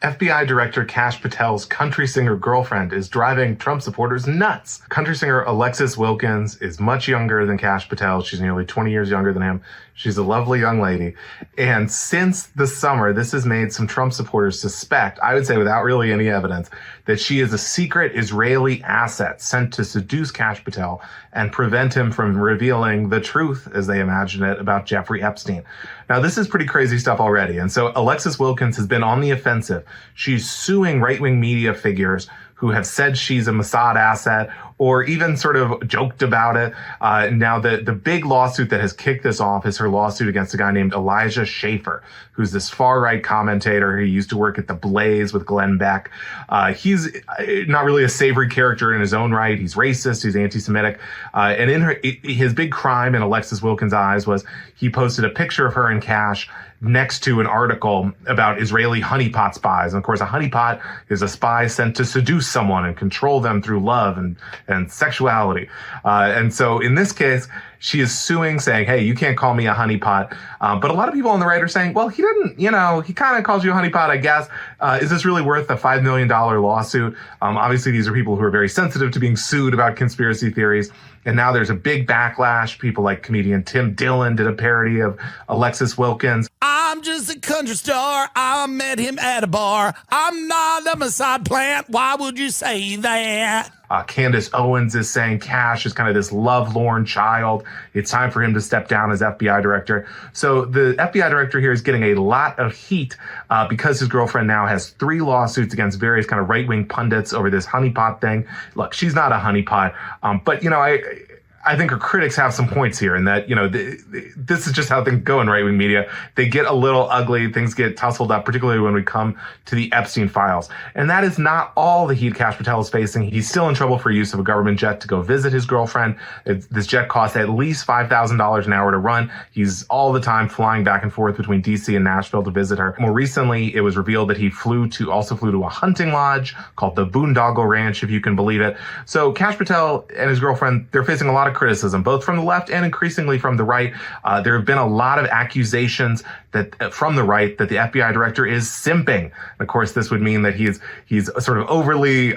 FBI Director Kash Patel's country singer girlfriend is driving Trump supporters nuts. Country singer Alexis Wilkins is much younger than Kash Patel. She's nearly 20 years younger than him. She's a lovely young lady. And since the summer, this has made some Trump supporters suspect, I would say without really any evidence, that she is a secret Israeli asset sent to seduce Kash Patel and prevent him from revealing the truth, as they imagine it, about Jeffrey Epstein. Now, this is pretty crazy stuff already. And so Alexis Wilkins has been on the offensive. She's suing right-wing media figures who have said she's a Mossad asset or even sort of joked about it. Now, the big lawsuit that has kicked this off is her lawsuit against a guy named Elijah Schaffer, who's this far-right commentator who used to work at The Blaze with Glenn Beck. He's not really a savory character in his own right. He's racist. He's anti-Semitic. And his big crime in Alexis Wilkins' eyes was he posted a picture of her and Kash next to an article about Israeli honeypot spies. And of course, a honeypot is a spy sent to seduce someone and control them through love and sexuality. And so in this case, she is suing, saying, hey, you can't call me a honeypot. But a lot of people on the right are saying, well, he didn't, he kind of calls you a honeypot, I guess. Is this really worth a $5 million lawsuit? Obviously, these are people who are very sensitive to being sued about conspiracy theories. And now there's a big backlash. People like comedian Tim Dillon did a parody of Alexis Wilkins. I'm just a country star. I met him at a bar. I'm not a Mossad plant. Why would you say that? Candace Owens is saying Kash is kind of this lovelorn child. It's time for him to step down as FBI director. So the FBI director here is getting a lot of heat because his girlfriend now has 3 lawsuits against various kind of right-wing pundits over this honeypot thing. Look, she's not a honeypot, but, I think her critics have some points here in that, this is just how things go in right-wing media. They get a little ugly. Things get tussled up, particularly when we come to the Epstein files. And that is not all the heat Kash Patel is facing. He's still in trouble for use of a government jet to go visit his girlfriend. This jet costs at least $5,000 an hour to run. He's all the time flying back and forth between D.C. and Nashville to visit her. More recently, it was revealed that he also flew to a hunting lodge called the Boondoggle Ranch, if you can believe it. So Kash Patel and his girlfriend, they're facing a lot of criticism, both from the left and increasingly from the right. There have been a lot of accusations that from the right that the FBI director is simping. And of course, this would mean that he's sort of overly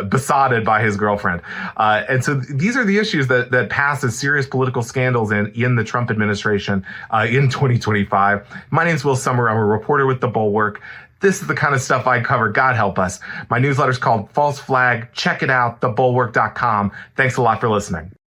besotted by his girlfriend. And so these are the issues that pass as serious political scandals in the Trump administration in 2025. My name's Will Sommer. I'm a reporter with The Bulwark. This is the kind of stuff I cover. God help us. My newsletter's called False Flag. Check it out, thebulwark.com. Thanks a lot for listening.